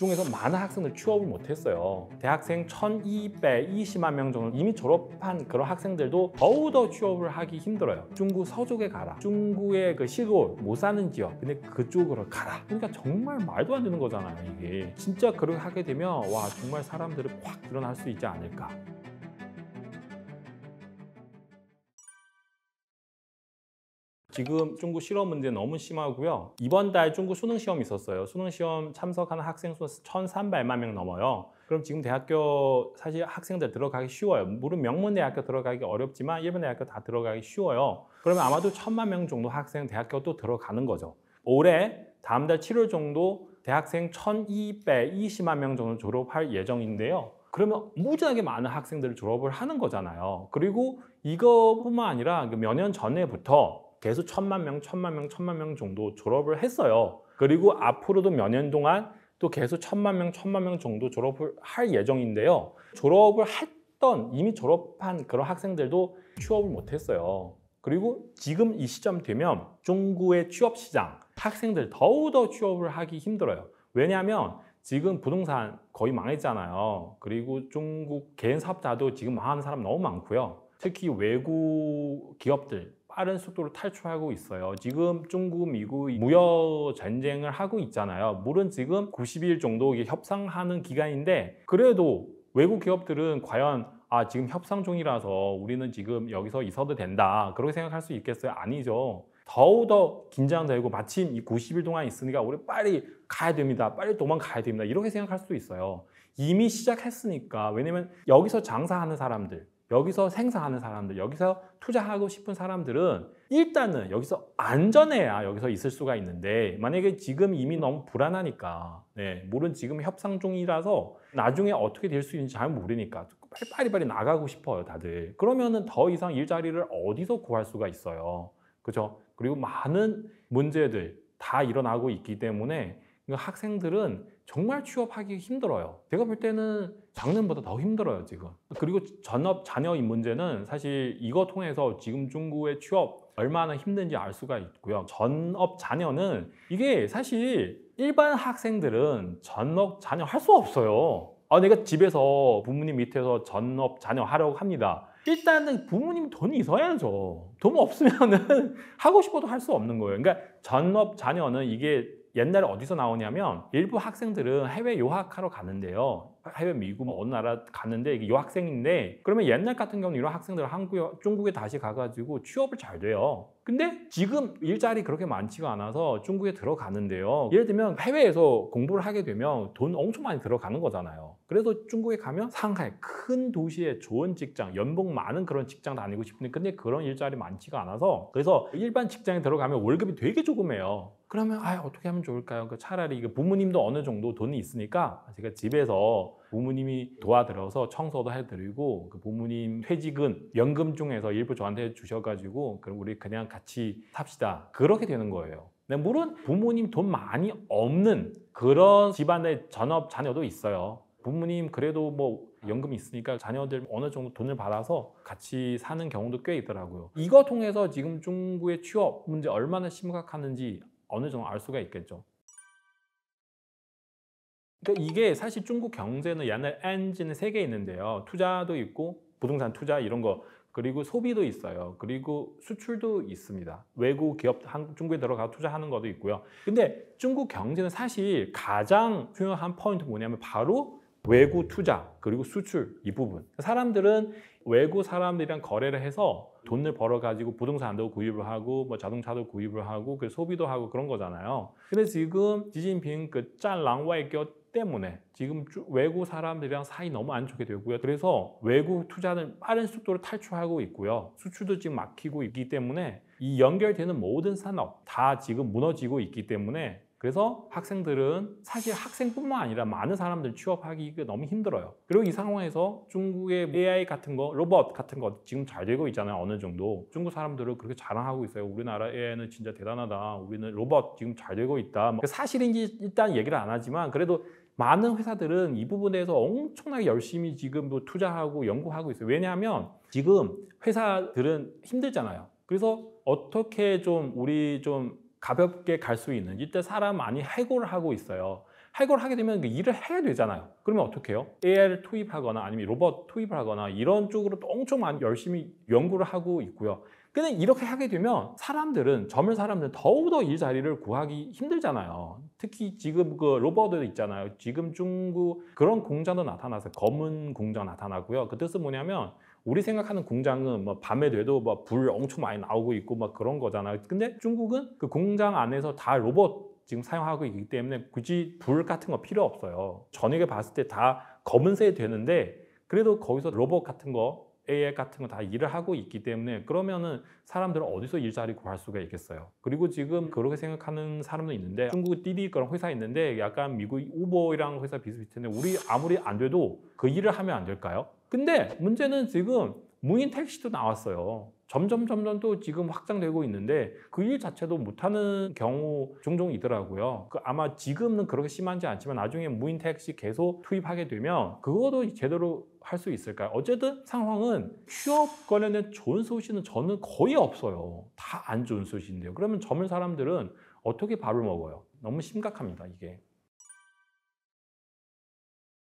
중에서 많은 학생들 취업을 못했어요. 대학생 1220만 명 정도 이미 졸업한 그런 학생들도 더욱더 취업을 하기 힘들어요. 중구 서쪽에 가라, 중구의 그 시골 못 사는 지역, 근데 그쪽으로 가라. 그러니까 정말 말도 안 되는 거잖아요. 이게 진짜 그렇게 하게 되면 와 정말 사람들이 확 늘어날 수 있지 않을까. 지금 중국 실업 문제 너무 심하고요. 이번 달 중국 수능 시험이 있었어요. 수능 시험 참석하는 학생 수 1,300만 명 넘어요. 그럼 지금 대학교 사실 학생들 들어가기 쉬워요. 물론 명문 대학교 들어가기 어렵지만 일본 대학교 다 들어가기 쉬워요. 그러면 아마도 1,000만 명 정도 학생 대학교 또 들어가는 거죠. 올해 다음 달 7월 정도 대학생 1,220만 명 정도 졸업할 예정인데요. 그러면 무지하게 많은 학생들이 졸업을 하는 거잖아요. 그리고 이거뿐만 아니라 몇 년 전에부터 계속 1,000만 명, 1,000만 명, 1,000만 명 정도 졸업을 했어요. 그리고 앞으로도 몇 년 동안 또 계속 1,000만 명, 1,000만 명 정도 졸업을 할 예정인데요. 졸업을 했던 이미 졸업한 그런 학생들도 취업을 못했어요. 그리고 지금 이 시점 되면 중국의 취업 시장, 학생들 더욱더 취업을 하기 힘들어요. 왜냐하면 지금 부동산 거의 망했잖아요. 그리고 중국 개인 사업자도 지금 망하는 사람 너무 많고요. 특히 외국 기업들 빠른 속도로 탈출하고 있어요. 지금 중국, 미국 무역 전쟁을 하고 있잖아요. 물론 지금 90일 정도 협상하는 기간인데 그래도 외국 기업들은 과연 지금 협상 중이라서 우리는 지금 여기서 있어도 된다 그렇게 생각할 수 있겠어요? 아니죠. 더욱더 긴장되고 마침 이 90일 동안 있으니까 우리 빨리 가야 됩니다. 빨리 도망가야 됩니다. 이렇게 생각할 수도 있어요. 이미 시작했으니까. 왜냐면 여기서 장사하는 사람들, 여기서 생산하는 사람들, 여기서 투자하고 싶은 사람들은 일단은 여기서 안전해야 여기서 있을 수가 있는데 만약에 지금 이미 너무 불안하니까 물론 지금 협상 중이라서 나중에 어떻게 될 수 있는지 잘 모르니까 빨리 나가고 싶어요 다들. 그러면은 더 이상 일자리를 어디서 구할 수가 있어요. 그죠? 그리고 많은 문제들 다 일어나고 있기 때문에 학생들은 정말 취업하기 힘들어요. 제가 볼 때는 작년보다 더 힘들어요 지금. 그리고 전업 자녀인 문제는 사실 이거 통해서 지금 중국의 취업 얼마나 힘든지 알 수가 있고요. 전업 자녀는 이게 사실 일반 학생들은 전업 자녀 할 수 없어요. 내가 집에서 부모님 밑에서 전업 자녀 하려고 합니다. 일단은 부모님 돈이 있어야죠. 돈 없으면은 하고 싶어도 할 수 없는 거예요. 그러니까 전업 자녀는 이게 옛날에 어디서 나오냐면 일부 학생들은 해외 유학하러 가는데요. 해외 미국 어느 나라 갔는데 이게 유학생인데 그러면 옛날 같은 경우는 이런 학생들은 중국에 다시 가가지고 취업을 잘 돼요. 근데 지금 일자리 그렇게 많지가 않아서 중국에 들어가는데요. 예를 들면 해외에서 공부를 하게 되면 돈 엄청 많이 들어가는 거잖아요. 그래서 중국에 가면 상하이 큰 도시에 좋은 직장, 연봉 많은 그런 직장 다니고 싶은데 근데 그런 일자리 많지가 않아서 그래서 일반 직장에 들어가면 월급이 되게 조금해요. 그러면 어떻게 하면 좋을까요? 차라리 부모님도 어느 정도 돈이 있으니까 제가 집에서 부모님이 도와드려서 청소도 해드리고 부모님 퇴직은 연금 중에서 일부 저한테 주셔가지고 그럼 우리 그냥 같이 삽시다. 그렇게 되는 거예요. 물론 부모님 돈 많이 없는 그런 집안의 전업 자녀도 있어요. 부모님 그래도 뭐 연금이 있으니까 자녀들 어느 정도 돈을 받아서 같이 사는 경우도 꽤 있더라고요. 이거 통해서 지금 중국의 취업 문제 얼마나 심각한지 어느 정도 알 수가 있겠죠. 그러니까 이게 사실 중국 경제는 옛날 엔진은 3개 있는데요. 투자도 있고 부동산 투자 이런 거 그리고 소비도 있어요. 그리고 수출도 있습니다. 외국 기업 중국에 들어가 투자하는 것도 있고요. 근데 중국 경제는 사실 가장 중요한 포인트 뭐냐면 바로 외국 투자 그리고 수출 이 부분. 사람들은 외국 사람들이랑 거래를 해서 돈을 벌어가지고 부동산도 구입을 하고 뭐 자동차도 구입을 하고 그 소비도 하고 그런 거잖아요. 근데 지금 시진핑 짠랑 외교 때문에 지금 외국 사람들이랑 사이 너무 안 좋게 되고요. 그래서 외국 투자는 빠른 속도로 탈출하고 있고요. 수출도 지금 막히고 있기 때문에 이 연결되는 모든 산업 다 지금 무너지고 있기 때문에 그래서 학생들은 사실 학생뿐만 아니라 많은 사람들 취업하기 너무 힘들어요. 그리고 이 상황에서 중국의 AI 같은 거, 로봇 같은 거 지금 잘 되고 있잖아요. 어느 정도. 중국 사람들은 그렇게 자랑하고 있어요. 우리나라 AI는 진짜 대단하다. 우리는 로봇 지금 잘 되고 있다. 사실인지 일단 얘기를 안 하지만 그래도 많은 회사들은 이 부분에서 엄청나게 열심히 지금 투자하고 연구하고 있어요. 왜냐하면 지금 회사들은 힘들잖아요. 그래서 어떻게 우리 가볍게 갈 수 있는 이때 사람 많이 해고를 하고 있어요. 이걸 하게 되면 그 일을 해야 되잖아요. 그러면 어떻게 해요? AI를 투입하거나 아니면 로봇 투입을 하거나 이런 쪽으로 엄청 많이 열심히 연구를 하고 있고요. 근데 이렇게 하게 되면 젊은 사람들은 더욱더 일자리를 구하기 힘들잖아요. 특히 지금 그 로봇들 있잖아요. 지금 중국 그런 공장도 나타나서 검은 공장 나타나고요. 그 뜻은 뭐냐면 우리 생각하는 공장은 뭐 밤에 돼도 뭐 불 엄청 많이 나오고 있고 막 그런 거잖아요. 근데 중국은 그 공장 안에서 다 로봇 지금 사용하고 있기 때문에 굳이 불 같은 거 필요 없어요. 저녁에 봤을 때 다 검은색이 되는데 그래도 거기서 로봇 같은 거 AI 같은 거 다 일을 하고 있기 때문에 그러면은 사람들은 어디서 일자리 구할 수가 있겠어요. 그리고 지금 그렇게 생각하는 사람도 있는데 중국滴滴 그런 회사 있는데 약간 미국 우버랑 회사 비슷비슷한데 우리 아무리 안 돼도 그 일을 하면 안 될까요? 근데 문제는 지금 무인 택시도 나왔어요. 점점 또 지금 확장되고 있는데 그 일 자체도 못하는 경우 종종 있더라고요. 아마 지금은 그렇게 심하지 않지만 나중에 무인 택시 계속 투입하게 되면 그것도 제대로 할 수 있을까요? 어쨌든 상황은 취업 관련된 좋은 소식은 저는 거의 없어요. 다 안 좋은 소식인데요. 그러면 젊은 사람들은 어떻게 밥을 먹어요? 너무 심각합니다, 이게.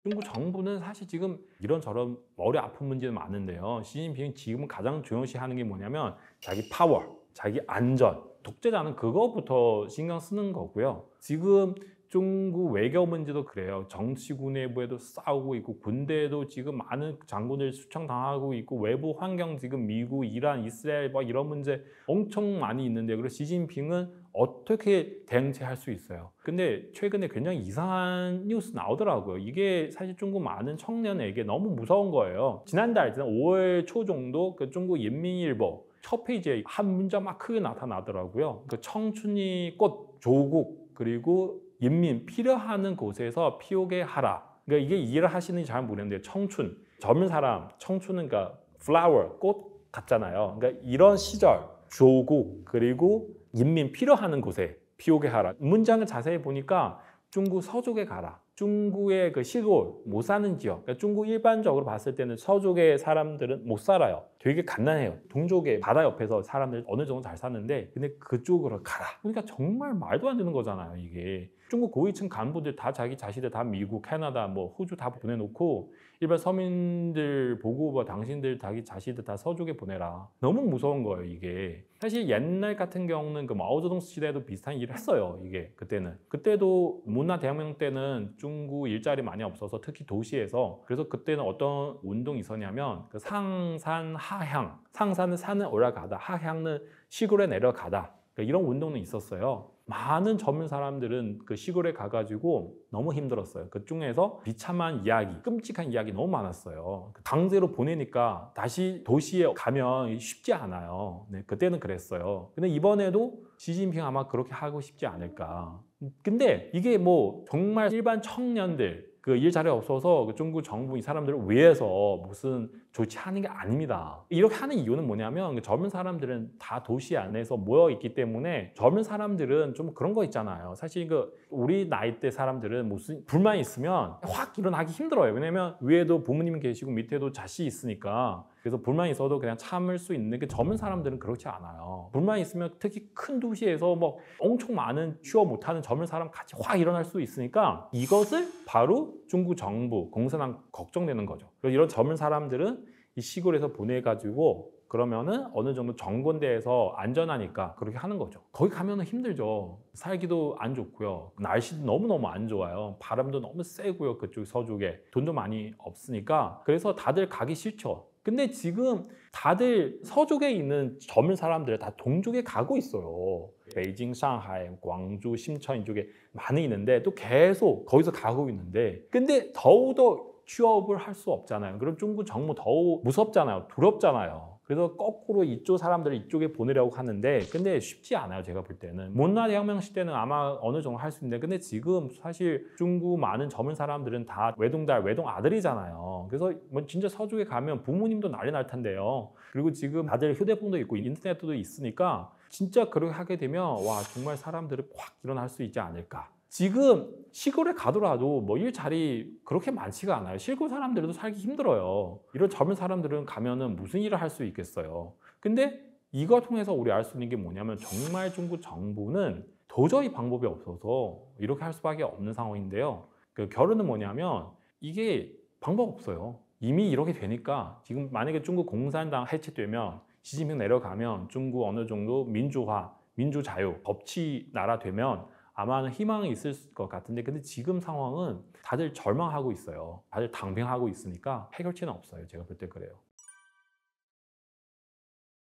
중국 정부는 사실 지금 이런저런 머리 아픈 문제는 많은데요. 시진핑이 지금 가장 중요시하는 게 뭐냐면 자기 파워, 자기 안전, 독재자는 그거부터 신경 쓰는 거고요. 지금 중국 외교 문제도 그래요. 정치군 내부에도 싸우고 있고 군대에도 지금 많은 장군들 수청당하고 있고 외부 환경 지금 미국, 이란, 이스라엘 뭐 이런 문제 엄청 많이 있는데 그래서 시진핑은 어떻게 대응할 수 있어요. 근데 최근에 굉장히 이상한 뉴스 나오더라고요. 이게 사실 중국 많은 청년에게 너무 무서운 거예요. 지난달 5월 초 정도 그 중국 인민일보 첫 페이지에 한 문자 막 크게 나타나더라고요. 그 청춘이 꽃 조국 그리고 인민 필요하는 곳에서 피우게 하라. 그러니까 이게 이해를 하시는지 잘 모르겠는데 청춘, 젊은 사람, 청춘은 그러니까 flower, 꽃 같잖아요. 그러니까 이런 시절 조국 그리고 인민 필요하는 곳에 피우게 하라. 문장을 자세히 보니까 중국 서쪽에 가라. 중국의 그 시골 못 사는 지역. 그러니까 중국 일반적으로 봤을 때는 서쪽의 사람들은 못 살아요. 되게 가난해요. 동쪽의 바다 옆에서 사람들 어느 정도 잘 사는데 근데 그쪽으로 가라. 그러니까 정말 말도 안 되는 거잖아요, 이게. 중국 고위층 간부들 다 자기 자신들 다 미국, 캐나다, 뭐 호주 다 보내놓고 일반 서민들 보고 뭐 당신들 자기 자신들 다 서쪽에 보내라. 너무 무서운 거예요, 이게. 사실 옛날 같은 경우는 그 마오쩌둥 시대에도 비슷한 일을 했어요, 이게 그때는. 그때도 문화대혁명 때는 중국 일자리 많이 없어서 특히 도시에서 그래서 그때는 어떤 운동이 있었냐면 그 상산 하향, 상산은 산을 올라가다, 하향은 시골에 내려가다. 그러니까 이런 운동은 있었어요. 많은 젊은 사람들은 그 시골에 가가지고 너무 힘들었어요. 그 중에서 비참한 이야기, 끔찍한 이야기 너무 많았어요. 강제로 보내니까 다시 도시에 가면 쉽지 않아요. 네, 그때는 그랬어요. 근데 이번에도 시진핑 아마 그렇게 하고 싶지 않을까. 근데 이게 뭐 정말 일반 청년들 그 일자리 없어서 그 중국 정부 이 사람들을 위해서 무슨 조치하는 게 아닙니다. 이렇게 하는 이유는 뭐냐면 젊은 사람들은 다 도시 안에서 모여 있기 때문에 젊은 사람들은 좀 그런 거 있잖아요. 사실 그 우리 나이 대 사람들은 무슨 불만이 있으면 확 일어나기 힘들어요. 왜냐면 위에도 부모님 계시고 밑에도 자식이 있으니까. 그래서 불만이 있어도 그냥 참을 수 있는 게 젊은 사람들은 그렇지 않아요. 불만이 있으면 특히 큰 도시에서 뭐 엄청 많은 취업 못하는 젊은 사람 같이 확 일어날 수 있으니까 이것을 바로 중국 정부, 공산당 걱정되는 거죠. 그래서 이런 젊은 사람들은 이 시골에서 보내가지고 그러면은 어느 정도 정권대에서 안전하니까 그렇게 하는 거죠. 거기 가면은 힘들죠. 살기도 안 좋고요. 날씨도 너무너무 안 좋아요. 바람도 너무 세고요. 그쪽 서쪽에 돈도 많이 없으니까 그래서 다들 가기 싫죠. 근데 지금 다들 서쪽에 있는 젊은 사람들 다 동쪽에 가고 있어요. 베이징, 상하이, 광주, 심천 이쪽에 많이 있는데 또 계속 거기서 가고 있는데 근데 더욱더 취업을 할 수 없잖아요. 그럼 중국 정부 더욱 무섭잖아요. 두렵잖아요. 그래서 거꾸로 이쪽 사람들을 이쪽에 보내려고 하는데 근데 쉽지 않아요. 제가 볼 때는. 문화대혁명 시대는 아마 어느 정도 할 수 있는데 근데 지금 사실 중국 많은 젊은 사람들은 다 외동딸, 외동 아들이잖아요. 그래서 뭐 진짜 서쪽에 가면 부모님도 난리 날 텐데요. 그리고 지금 다들 휴대폰도 있고 인터넷도 있으니까 진짜 그렇게 하게 되면 와 정말 사람들이 확 일어날 수 있지 않을까. 지금 시골에 가더라도 뭐 일자리 그렇게 많지가 않아요. 시골 사람들도 살기 힘들어요. 이런 젊은 사람들은 가면은 무슨 일을 할 수 있겠어요. 근데 이거 통해서 우리 알 수 있는 게 뭐냐면 정말 중국 정부는 도저히 방법이 없어서 이렇게 할 수밖에 없는 상황인데요. 그 결론은 뭐냐면 이게 방법 없어요. 이미 이렇게 되니까 지금 만약에 중국 공산당 해체되면 시진핑 내려가면 중국 어느 정도 민주화, 민주자유, 법치 나라 되면 아마는 희망이 있을 것 같은데 근데 지금 상황은 다들 절망하고 있어요. 다들 당병하고 있으니까 해결책은 없어요. 제가 볼 때 그래요.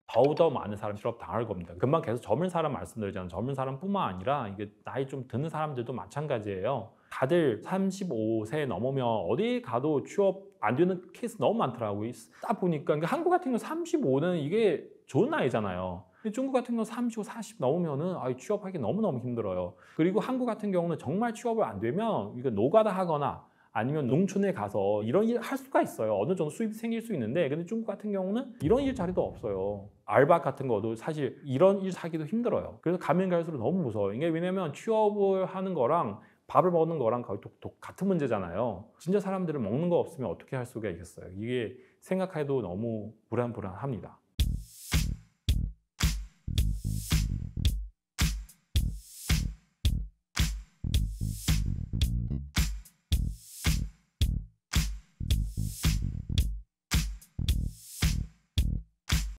더욱더 많은 사람이 실업 당할 겁니다. 금방 계속 젊은 사람 말씀드리잖아요. 젊은 사람뿐만 아니라 이게 나이 좀 드는 사람들도 마찬가지예요. 다들 35세 넘으면 어디 가도 취업 안 되는 케이스 너무 많더라고요. 쓰다 보니까 그러니까 한국 같은 경우 35는 이게 좋은 나이잖아요. 근데 중국 같은 경우 35, 40 넘으면은 취업하기 너무너무 힘들어요. 그리고 한국 같은 경우는 정말 취업을 안 되면 이거 노가다 하거나 아니면 농촌에 가서 이런 일 할 수가 있어요. 어느 정도 수입이 생길 수 있는데 근데 중국 같은 경우는 이런 일자리도 없어요. 알바 같은 거도 사실 이런 일 사기도 힘들어요. 그래서 가면 갈수록 너무 무서워요. 이게 왜냐면 취업을 하는 거랑 밥을 먹는 거랑 거의 같은 문제잖아요. 진짜 사람들은 먹는 거 없으면 어떻게 할 수가 있겠어요. 이게 생각해도 너무 불안합니다.